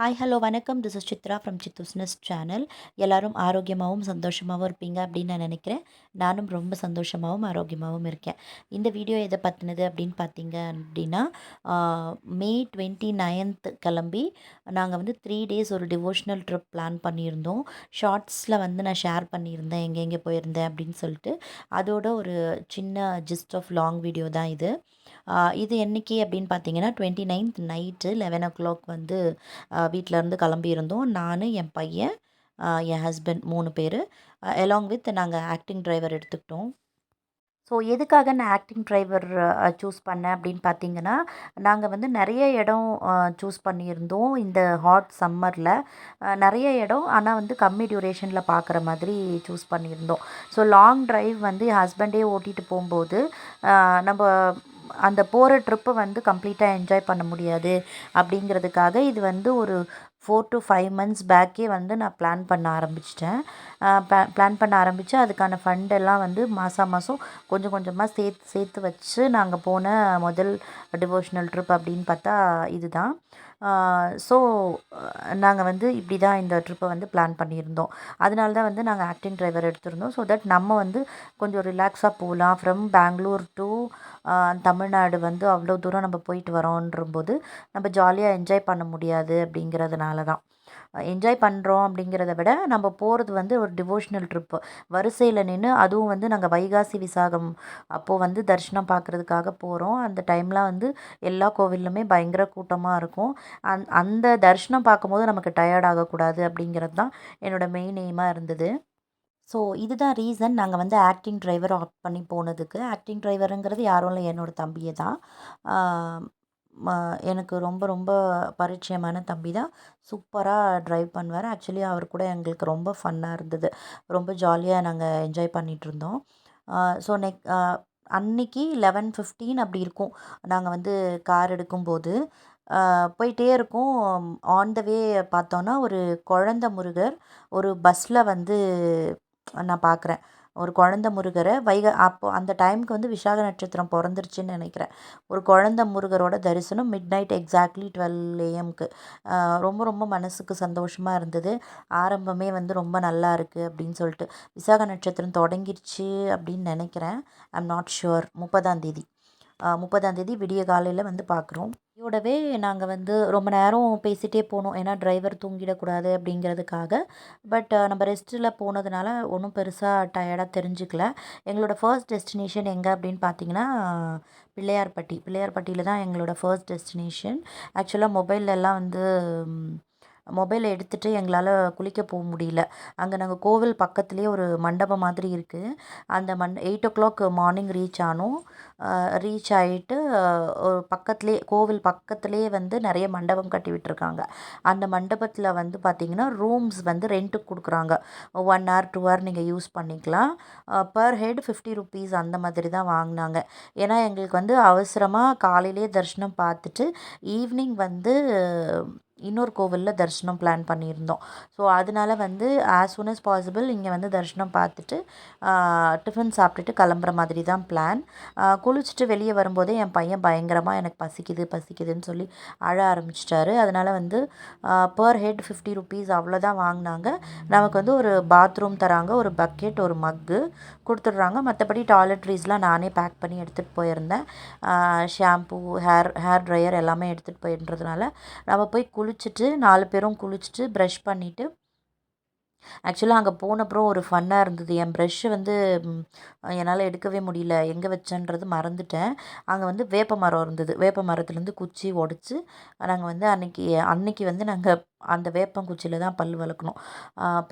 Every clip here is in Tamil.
ஹாய் ஹலோ வணக்கம். திஸ் இஸ் சித்ரா ஃப்ரம் சித்துஸ்னஸ் சேனல். எல்லாரும் ஆரோக்கியமாகவும் சந்தோஷமாகவும் இருப்பீங்க அப்படின்னு நான் நினைக்கிறேன். நானும் ரொம்ப சந்தோஷமாகவும் ஆரோக்கியமாகவும் இருக்கேன். இந்த வீடியோ எதை பற்றினது அப்படின்னு பார்த்தீங்க அப்படின்னா, மே 29th கிளம்பி நாங்கள் வந்து 3 days ஒரு டிவோஷனல் ட்ரிப் பிளான் பண்ணியிருந்தோம். ஷார்ட்ஸில் வந்து நான் ஷேர் பண்ணியிருந்தேன் எங்கெங்கே போயிருந்தேன் அப்படின்னு சொல்லிட்டு. அதோட ஒரு சின்ன ஜிஸ்ட் ஆஃப் லாங் வீடியோ தான் இது. இது என்னைக்கு அப்படின்னு பார்த்தீங்கன்னா 29th நைட்டு 11 o'clock வந்து வீட்டிலேருந்து கிளம்பியிருந்தோம். நான், என் பையன், என் ஹஸ்பண்ட் 3 பேர். அலாங் வித் நாங்கள் ஆக்டிங் டிரைவர் எடுத்துக்கிட்டோம். ஸோ எதுக்காக நான் ஆக்டிங் டிரைவர் சூஸ் பண்ணேன் அப்படின்னு பார்த்தீங்கன்னா, நாங்கள் வந்து நிறைய இடம் சூஸ் பண்ணியிருந்தோம் இந்த ஹாட் சம்மரில். நிறைய இடம், ஆனால் வந்து கம்மி டியூரேஷனில் பார்க்குற மாதிரி சூஸ் பண்ணியிருந்தோம். ஸோ லாங் டிரைவ் வந்து என் ஹஸ்பண்டே ஓட்டிகிட்டு போகும்போது நம்ம அந்த போகிற ட்ரிப்பை வந்து கம்ப்ளீட்டாக என்ஜாய் பண்ண முடியாது அப்படிங்கிறதுக்காக இது வந்து ஒரு 4 to 5 months பேக்கே வந்து நான் பிளான் பண்ண ஆரம்பிச்சிட்டேன். பிளான் பண்ண ஆரம்பித்து அதுக்கான ஃபண்டெல்லாம் வந்து மாதம் மாதம் கொஞ்சம் கொஞ்சமாக சேர்த்து சேர்த்து வச்சு நாங்கள் போன முதல் டிவோஷனல் ட்ரிப் அப்படின்னு பார்த்தா இதுதான். ஸோ நாங்கள் வந்து இப்படி தான் இந்த ட்ரிப்பை வந்து பிளான் பண்ணியிருந்தோம். அதனால தான் வந்து நாங்கள் ஆக்டிங் டிரைவர் எடுத்திருந்தோம். ஸோ தட் நம்ம வந்து கொஞ்சம் ரிலாக்ஸாக போகலாம். ஃப்ரம் பெங்களூர் டு தமிழ்நாடு வந்து அவ்வளோ தூரம் நம்ம போயிட்டு வரோன்றம்போது நம்ம ஜாலியாக என்ஜாய் பண்ண முடியாது அப்படிங்கிறதுனால தான். என்ஜாய் பண்ணுறோம் அப்படிங்கிறத விட நம்ம போகிறது வந்து ஒரு டிவோஷனல் ட்ரிப்பு. வரிசையில் நின்று, அதுவும் வந்து நாங்கள் வைகாசி விசாகம் அப்போது வந்து தரிசனம் பார்க்குறதுக்காக போகிறோம். அந்த டைம்லாம் வந்து எல்லா கோவில்லுமே பயங்கர கூட்டமாக இருக்கும். அந்த தரிசனம் பார்க்கும்போது நமக்கு டயர்ட் ஆகக்கூடாது அப்படிங்கிறது தான் என்னோடய மெயின் எய்மாக இருந்தது. ஸோ இதுதான் ரீசன் நாங்கள் வந்து ஆக்டிங் டிரைவர் ஆப்ட் பண்ணி போனதுக்கு. ஆக்டிங் டிரைவருங்கிறது யாரும் இல்லை, என்னோடய தம்பியே தான். எனக்கு ரொம்ப ரொம்ப பரிச்சயமான தம்பி தான். சூப்பராக ட்ரைவ் பண்ணுவார். ஆக்சுவலி அவர் கூட எங்களுக்கு ரொம்ப ஃபன்னாக இருந்தது. ரொம்ப ஜாலியாக நாங்கள் என்ஜாய் பண்ணிகிட்ருந்தோம். ஸோ அன்னைக்கு 11:15 அப்படி இருக்கும். நாங்கள் வந்து கார் எடுக்கும்போது போயிட்டே இருக்கோம். ஆன் த வே பார்த்தோன்னா ஒரு குழந்த முருகர் ஒரு பஸ்ஸில் வந்து நான் பார்க்குறேன். ஒரு குழந்த முருகரை அப்போ அந்த டைமுக்கு வந்து விசாக நட்சத்திரம் பிறந்துருச்சுன்னு நினைக்கிறேன். ஒரு குழந்த முருகரோட தரிசனம் மிட்நைட் எக்ஸாக்ட்லி 12 AM. ரொம்ப ரொம்ப மனசுக்கு சந்தோஷமாக இருந்தது. ஆரம்பமே வந்து ரொம்ப நல்லா இருக்குது அப்படின்னு சொல்லிட்டு. விசாக நட்சத்திரம் தொடங்கிருச்சு அப்படின்னு நினைக்கிறேன். I'm not sure. 30ஆம் தேதி விடிய காலையில் வந்து பார்க்குறோம். இதோடவே நாங்கள் வந்து ரொம்ப நேரம் பேசிகிட்டே போனோம். ஏன்னா டிரைவர் தூங்கிடக்கூடாது அப்படிங்கிறதுக்காக. பட் நம்ம ரெஸ்ட்டில் போனதுனால ஒன்றும் பெருசாக டயர்டாக தெரிஞ்சுக்கல. எங்களோட ஃபர்ஸ்ட் டெஸ்டினேஷன் எங்கே அப்படின்னு பார்த்தீங்கன்னா, பிள்ளையார்பட்டியில் தான் எங்களோட ஃபர்ஸ்ட் டெஸ்டினேஷன். ஆக்சுவலாக மொபைல்லலாம் வந்து மொபைலை எடுத்துகிட்டு எங்களால் குளிக்க போக முடியல. அங்கே நாங்கள் கோவில் பக்கத்துலேயே ஒரு மண்டபம் மாதிரி இருக்குது. அந்த 8 o'clock மார்னிங் ரீச் ஆனோம். ரீச் ஆகிட்டு ஒரு கோவில் பக்கத்துலேயே வந்து நிறைய மண்டபம் கட்டி விட்டுருக்காங்க. அந்த மண்டபத்தில் வந்து பார்த்திங்கன்னா ரூம்ஸ் வந்து ரெண்ட்டுக்கு கொடுக்குறாங்க. 1 hour 2 hour நீங்கள் யூஸ் பண்ணிக்கலாம். பர் ஹெட் 50 rupees அந்த மாதிரி தான் வாங்கினாங்க. ஏன்னா எங்களுக்கு வந்து அவசரமாக காலையிலே தரிசனம் பார்த்துட்டு ஈவினிங் வந்து இன்னொரு கோவிலில் தரிசனம் பிளான் பண்ணியிருந்தோம். ஸோ அதனால வந்து ஆஸ் சூன் அஸ் பாசிபிள் இங்கே வந்து தரிசனம் பார்த்துட்டு டிஃபன் சாப்பிட்டுட்டு கிளம்புற மாதிரி தான் பிளான். குளிச்சுட்டு வெளியே வரும்போதே என் பையன் பயங்கரமாக எனக்கு பசிக்குதுன்னு சொல்லி அழ ஆரம்பிச்சிட்டாரு. அதனால் வந்து பர் ஹெட் 50 rupees அவ்வளோதான் வாங்கினாங்க. நமக்கு வந்து ஒரு பாத்ரூம் தராங்க, ஒரு பக்கெட், ஒரு மக்கு கொடுத்துட்றாங்க. மற்றபடி டாய்லெட்ரிஸ்லாம் நானே பேக் பண்ணி எடுத்துகிட்டு போயிருந்தேன். ஷாம்பூ, ஹேர் ட்ரையர் எல்லாமே எடுத்துகிட்டு போயின்றதுனால நம்ம போய் குளிச்சுட்டு 4 பேரும் குளிச்சுட்டு ப்ரஷ் பண்ணிவிட்டு ஆக்சுவலாக அங்கே போனப்புறம் ஒரு ஃபன்னாக இருந்தது. என் ப்ரஷ்ஷு வந்து என்னால் எடுக்கவே முடியல. எங்கே வச்சேன்றது மறந்துட்டேன். அங்கே வந்து வேப்ப மரம் இருந்தது. வேப்ப மரத்துலேருந்து குச்சி உடச்சி நாங்கள் வந்து அன்னைக்கு வந்து நாங்கள் அந்த வேப்பங்குச்சியில் தான் பல் விளக்குனோம்.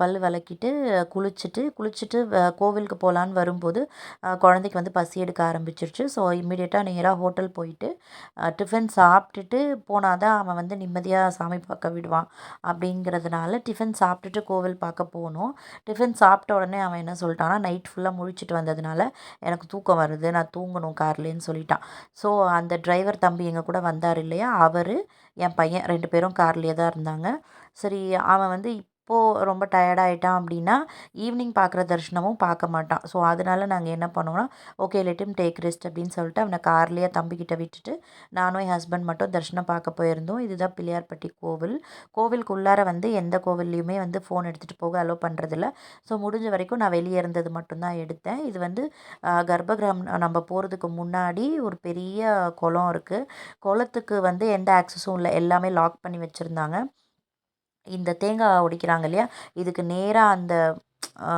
பல் விளக்கிட்டு குளிச்சுட்டு கோவிலுக்கு போகலான்னு வரும்போது குழந்தைக்கு வந்து பசி எடுக்க ஆரம்பிச்சிருச்சு. ஸோ இம்மிடியேட்டாக நேராக ஹோட்டல் போயிட்டு டிஃபன் சாப்பிட்டுட்டு போனால் தான் அவன் வந்து நிம்மதியாக சாமி பார்க்க விடுவான் அப்படிங்கிறதுனால டிஃபன் சாப்பிட்டுட்டு கோவில் பார்க்க போனோம். டிஃபன் சாப்பிட்ட உடனே அவன் என்ன சொல்லிட்டான்னா, நைட் ஃபுல்லாக முழிச்சிட்டு வந்ததுனால எனக்கு தூக்கம் வருது, நான் தூங்கணும் கார்லேன்னு சொல்லிட்டான். ஸோ அந்த டிரைவர் தம்பி எங்கள் கூட வந்தார் இல்லையா, அவர், என் பையன் 2 பேரும் கார்லேயே தான் இருந்தாங்க. சரி, அவன் வந்து ரொம்ப டயர்ட் ஆயிட்டான் அப்படின்னா, ஈவினிங் பார்க்குற தரிசனமும் பார்க்க மாட்டான். ஸோ, அதனால நாங்க என்ன பண்ணுவோம்னா, okay let him take rest அப்படின்னு சொல்லிட்டு அவன கார்லயே தம்பிகிட்ட விட்டுட்டு, நானும் என் ஹஸ்பண்ட் மட்டும் தரிசனம் பார்க்க போயிருந்தோம். இதுதான் பிள்ளையார்பட்டி கோவில். கோவிலுக்குள்ளார வந்து எந்த கோவில்லையுமே வந்து ஃபோன் எடுத்துகிட்டு போக அலோ பண்ணுறதில்ல. ஸோ, முடிஞ்ச வரைக்கும் நான் வெளியே இருந்தது மட்டும் தான் எடுத்தேன். இது வந்து கர்ப்பகிரகம் நம்ம போகிறதுக்கு முன்னாடி ஒரு பெரிய குளம் இருக்குது. குளத்துக்கு வந்து எந்த ஆக்சஸும் இல்லை. எல்லாமே லாக் பண்ணி வச்சுருந்தாங்க. இந்த தேங்காய் உடைக்கிறாங்க இல்லையா? இதுக்கு நேரா அந்த ஆ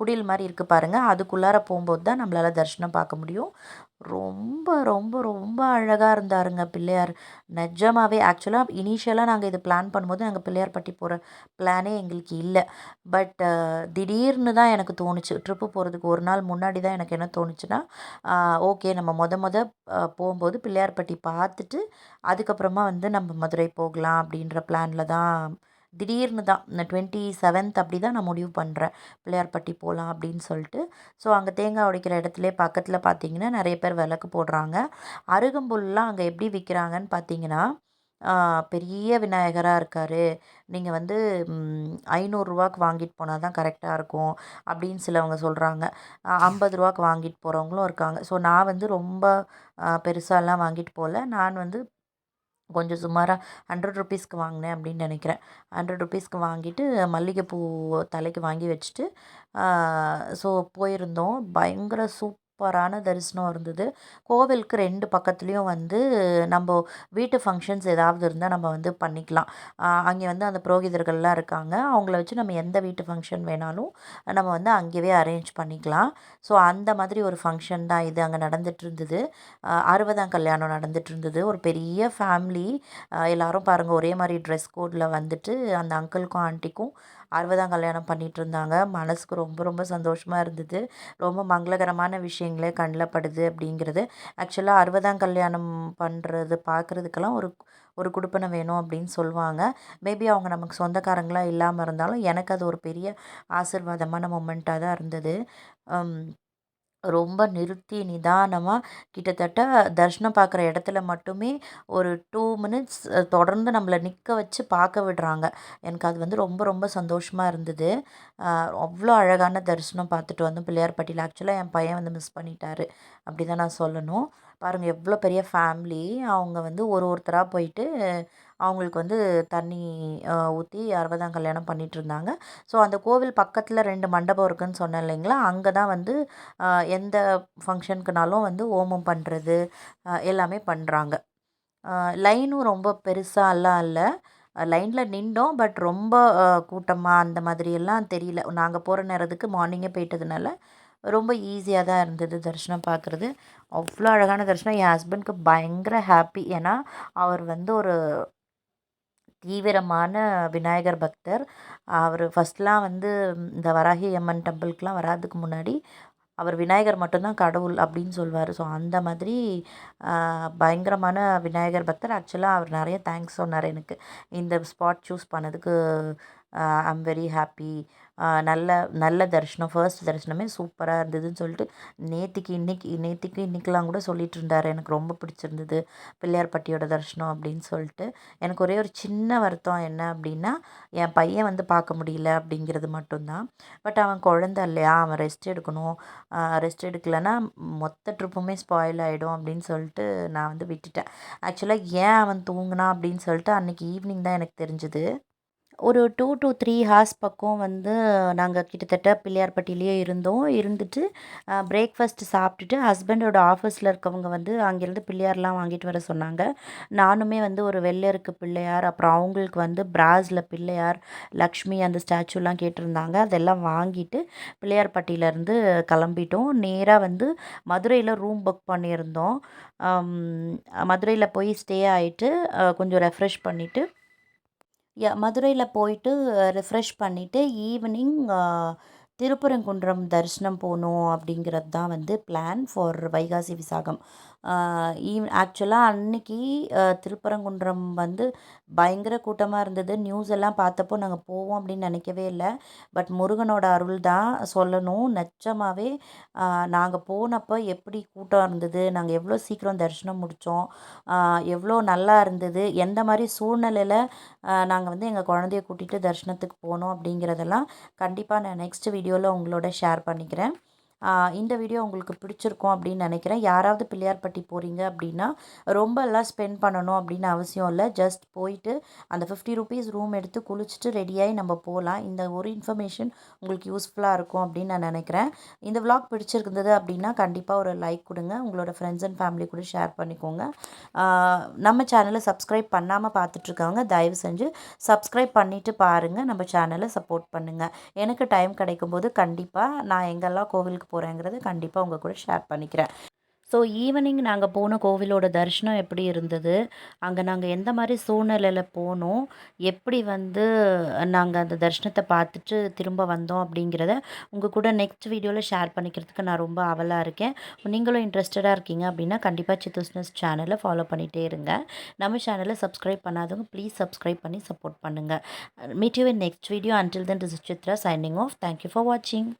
குடில் மாரி இருக்கு பாருங்க. அதுக்குள்ளார போம்போது தான் நம்மளால தரிசனம் பார்க்க முடியும். ரொம்ப, ரொம்ப, ரொம்ப அழகா இருந்தாருங்க பிள்ளையார். நிஜமாவே ஆக்சுவலா இனிஷியலா நாங்க இது பிளான் பண்ணும்போது, நாங்க பிள்ளையார்பட்டி போற பிளானே எங்களுக்கு இல்ல. பட் திடீர்னு தான் எனக்கு தோணுச்சு. ட்ரிப்பு போறதுக்கு ஒரு நாள் முன்னாடி தான் எனக்கு என்ன தோணுச்சுன்னா, ஓகே நம்ம மொத போம்போது பிள்ளையார்பட்டி பார்த்துட்டு, அதுக்கப்புறமா வந்து நம்ம மதுரை போகலாம் அப்படின்ற பிளான்ல தான் திடீர்னு தான் இந்த 27th அப்படி தான் நான் முடிவு பண்ணுறேன். பிள்ளையார்பட்டி போகலாம் அப்படின்னு சொல்லிட்டு. ஸோ, அங்கே தேங்காய் உடைக்கிற இடத்துலயே பக்கத்தில் பார்த்தீங்கன்னா, நெறைய பேர் விளக்கு போடுறாங்க. அருகம்புல்லாம் அங்கே எப்படி விற்கிறாங்கன்னு பார்த்தீங்கன்னா, ஆ பெரிய விநாயகரா இருக்காரு. நீங்க வந்து ரூ. 500க்கு வாங்கிட்டு போனா தான் கரெக்ட்டா இருக்கும். அப்படின்னு சிலவங்க சொல்றாங்க. ரூ. 50க்கு வாங்கிட்டு போறவங்களும் இருக்காங்க. ஸோ, நான் வந்து ரொம்ப பெருசாலாம் வாங்கிட்டு போல. நான் வந்து கொஞ்சம் சுமாரா ₹100க்கு வாங்கினேன் அப்படின்னு நினைக்கிறேன். ₹100க்கு வாங்கிட்டு மல்லிகைப்பூ தலைக்கு வாங்கி வச்சுட்டு, ஸோ போயிருந்தோம். பயங்கர சூப்பரான தரிசனம் இருந்தது. கோவிலுக்கு 2 பக்கத்துலேயும் வந்து நம்ப வீட்டு ஃபங்க்ஷன்ஸ் ஏதாவது இருந்தால் நம்ம வந்து பண்ணிக்கலாம். அங்கே வந்து அந்த புரோகிதர்கள்லாம் இருக்காங்க. அவங்கள வச்சு நம்ம எந்த வீட்டு ஃபங்க்ஷன் வேணாலும் நம்ம வந்து அங்கேயே அரேஞ்ச் பண்ணிக்கலாம். ஸோ அந்த மாதிரி ஒரு ஃபங்க்ஷன் தான் இது அங்கே நடந்துட்டுருந்தது. 60ஆம் கல்யாணம் நடந்துட்டுருந்தது. ஒரு பெரிய ஃபேமிலி. எல்லாரும் பாருங்க ஒரே மாரி ட்ரெஸ் கோட்ல வந்துட்டு, அந்த அங்கிளுக்கும், ஆன்ட்டிக்கும் 60ஆம் கல்யாணம் பண்ணிட்டுருந்தாங்க. மனசுக்கு ரொம்ப ரொம்ப சந்தோஷமா இருந்தது. ரொம்ப மங்களகரமான விஷயங்களே கண்ல படுது அப்படிங்கிறது. ஆக்சுவலா 60ஆம் கல்யாணம் பண்றது பார்க்குறதுக்கெல்லாம் ஒரு ஒரு குடுப்பன வேணும் அப்படின்னு சொல்லுவாங்க. மேபி அவங்க நமக்கு சொந்தக்காரங்களா இல்லாம இருந்தாலும், எனக்கு அது ஒரு பெரிய ஆசீர்வாதமான மொமெண்ட்டா தான் இருந்தது. அம். ரொம்ப நிறுத்தி நிதானமா கிட்டத்தட்ட தரிசனம் பார்க்குற இடத்துல மட்டுமே ஒரு 2 மினிட்ஸ் தொடர்ந்து நம்மள நிற்க வச்சு பார்க்க விடுறாங்க. எனக்கு அது வந்து ரொம்ப ரொம்ப சந்தோஷமா இருந்தது. அ அவ்வளோ அழகான தரிசனம் பார்த்துட்டு வந்தோம் பிள்ளையார்பட்டியில. ஆக்சுவலா என் பையன் வந்து மிஸ் பண்ணிட்டாரு. அப்படி தான் நான் சொல்லணும். பாருங்க எவ்வளோ பெரிய ஃபேமிலி. அவங்க வந்து ஒருத்தரா போயிட்டு அவங்களுக்கு வந்து தண்ணி ஊத்தி 60ஆம் கல்யாணம் பண்ணிட்டுருந்தாங்க. ஸோ அந்த கோவில் பக்கத்துல 2 மண்டபம் இருக்குன்னு சொன்னேன் இல்லைங்களா? அங்க தான் வந்து எந்த ஃபங்க்ஷனுக்குனாலும் வந்து ஹோமம் பண்ணுறது எல்லாமே பண்ணுறாங்க. லைனும் ரொம்ப பெருசாலாம் இல்ல. லைன்ல நின்றோம். பட் ரொம்ப கூட்டமா அந்த மாதிரியெல்லாம் தெரியல. நாங்க போற நேரத்துக்கு மார்னிங்கே போயிட்டதுனால, ரொம்ப ஈஸியா தான் இருந்தது தரிசனம் பார்க்குறது. அவ்வளோ அழகான தரிசனம். என் ஹஸ்பண்ட்க்கு பயங்கர ஹாப்பி. ஏன்னா, அவர் வந்து ஒரு தீவிரமான விநாயகர் பக்தர். அவரு ஃபர்ஸ்ட்லாம் வந்து இந்த வராகி அம்மன் டெம்பிள்க்குலாம் வராதுக்கு முன்னாடி அவர் விநாயகர் மட்டும் தான் கடவுள் அப்படின்னு சொல்வாரு. ஸோ அந்த மாதிரி பயங்கரமான விநாயகர் பக்தர். ஆக்சுவலா அவர் நெறைய தேங்க்ஸ் சொன்னாரு எனக்கு. இந்த ஸ்பாட் சூஸ் பண்ணதுக்கு ஐம் வெரி ஹாப்பி. நல்ல நல்ல தரிசனம். ஃபர்ஸ்ட் தரிசனமே சூப்பரா இருந்ததுன்னு சொல்லிட்டு நேத்திக்கு இன்னைக்கெல்லாம் கூட சொல்லிட்டு இருந்தாரு. எனக்கு ரொம்ப பிடிச்சிருந்தது பிள்ளையார்பட்டியோட தரிசனம் அப்படின்னு சொல்லிட்டு. எனக்கு ஒரே ஒரு சின்ன வருத்தம் என்ன அப்படின்னா, என் பையன் வந்து பார்க்க முடியல அப்படிங்கிறது மட்டும் தான். பட் அவன் குழந்த இல்லையா? அவன் ரெஸ்ட் எடுக்கணும். ரெஸ்ட் எடுக்கலன்னா மொத்த ட்ரிப்புமே ஸ்பாயில் ஆகிடும் அப்படின்னு சொல்லிட்டு நான் வந்து விட்டுட்டேன். ஆக்சுவலாக ஏன் அவன் தூங்குனான் அப்படின்னு சொல்லிட்டு அன்னைக்கு ஈவினிங் தான் எனக்கு தெரிஞ்சுது. ஒரு 2 to 3 ஹார்ஸ் பக்கம் வந்து நாங்க கிட்டத்தட்ட பிள்ளையார்பட்டியிலேயே இருந்தோம். இருந்துட்டு பிரேக்ஃபாஸ்ட் சாப்பிட்டுட்டு ஹஸ்பண்டோட ஆஃபீஸில இருக்கவங்க வந்து அங்கேருந்து பிள்ளையார்லாம் வாங்கிட்டு வர சொன்னாங்க. நானுமே வந்து ஒரு வெள்ளருக்கு பிள்ளையார், அப்புறம் அவங்களுக்கு வந்து பிராஸ்ல பிள்ளையார், லக்ஷ்மி அந்த ஸ்டாச்சுலாம் கேட்டிருந்தாங்க. அதெல்லாம் வாங்கிட்டு பிள்ளையார்பட்டியிலேருந்து கிளம்பிட்டோம். நேரா வந்து மதுரையில ரூம் புக் பண்ணியிருந்தோம். அம் மதுரையில போய் ஸ்டே ஆயிட்டு கொஞ்சம் ரெஃப்ரெஷ் பண்ணிட்டு மதுரையில போயிட்டு ரிஃப்ரெஷ் பண்ணிவிட்டு ஈவினிங் திருப்பரங்குன்றம் தரிசனம் போகணும் அப்படிங்கிறது தான் வந்து பிளான் ஃபார் வைகாசி விசாகம். ஆக்சுவலாக அன்னைக்கு திருப்பரங்குன்றம் வந்து பயங்கர கூட்டமாக இருந்தது. நியூஸ் எல்லாம் பார்த்தப்போ நாங்கள் போவோம் அப்படின்னு நினைக்கவே இல்லை. பட் முருகனோட அருள் தான் சொல்லணும். நிஜமாவே நாங்கள் போனப்போ எப்படி கூட்டம் இருந்தது, நாங்கள் எவ்வளோ சீக்கிரம் தரிசனம் முடித்தோம், எவ்வளோ நல்லா இருந்தது, எந்த மாதிரி சூழ்நிலையில் நாங்கள் வந்து எங்கள் குழந்தைய கூட்டிகிட்டு தரிசனத்துக்கு போனோம் அப்படிங்கிறதெல்லாம் கண்டிப்பாக நான் நெக்ஸ்ட் வீடியோவில் உங்களோட ஷேர் பண்ணிக்கிறேன். இந்த வீடியோ உங்களுக்கு பிடிச்சிருக்கும் அப்படின்னு நினைக்கிறேன். யாராவது பிள்ளையார்பட்டி போகிறீங்க அப்படின்னா ரொம்பலாம் ஸ்பெண்ட் பண்ணணும் அப்படின்னு அவசியம் இல்லை. ஜஸ்ட் போயிட்டு அந்த ₹50 ரூம் எடுத்து குளிச்சுட்டு ரெடியாகி நம்ம போகலாம். இந்த ஒரு இன்ஃபர்மேஷன் உங்களுக்கு யூஸ்ஃபுல்லாக இருக்கும் அப்படின்னு நான் நினைக்கிறேன். இந்த விலாக் பிடிச்சிருந்தது அப்படின்னா கண்டிப்பாக ஒரு லைக் கொடுங்க. உங்களோட ஃப்ரெண்ட்ஸ் அண்ட் ஃபேமிலி கூட ஷேர் பண்ணிக்கோங்க. நம்ம சேனலை சப்ஸ்கிரைப் பண்ணாமல் பார்த்துட்ருக்காங்க, தயவு செஞ்சு சப்ஸ்கிரைப் பண்ணிவிட்டு பாருங்கள். நம்ம சேனலை சப்போர்ட் பண்ணுங்கள். எனக்கு டைம் கிடைக்கும்போது கண்டிப்பாக நான் எங்கெல்லாம் கோவிலுக்கு போகிறேங்கிறது கண்டிப்பாக உங்கள் கூட ஷேர் பண்ணிக்கிறேன். ஸோ ஈவினிங் நாங்கள் போன கோவிலோட தரிசனம் எப்படி இருந்தது, அங்கே நாங்கள் எந்த மாதிரி சூழ்நிலையில் போனோம், எப்படி வந்து நாங்கள் அந்த தரிசனத்தை பார்த்துட்டு திரும்ப வந்தோம் அப்படிங்கிறத உங்கள் கூட நெக்ஸ்ட் வீடியோவில் ஷேர் பண்ணிக்கிறதுக்கு நான் ரொம்ப ஆவலாக இருக்கேன். நீங்களும் இன்ட்ரெஸ்டடாக இருக்கீங்க அப்படின்னா கண்டிப்பாக சித்தூஸ்னஸ் சேனலை ஃபாலோ பண்ணிகிட்டே இருங்க. நம்ம சேனலை சப்ஸ்கிரைப் பண்ணாதவங்க ப்ளீஸ் சப்ஸ்கிரைப் பண்ணி சப்போர்ட் பண்ணுங்கள். Meet you in next video. Until then this is Chitra signing off. Thank you for வாட்சிங்.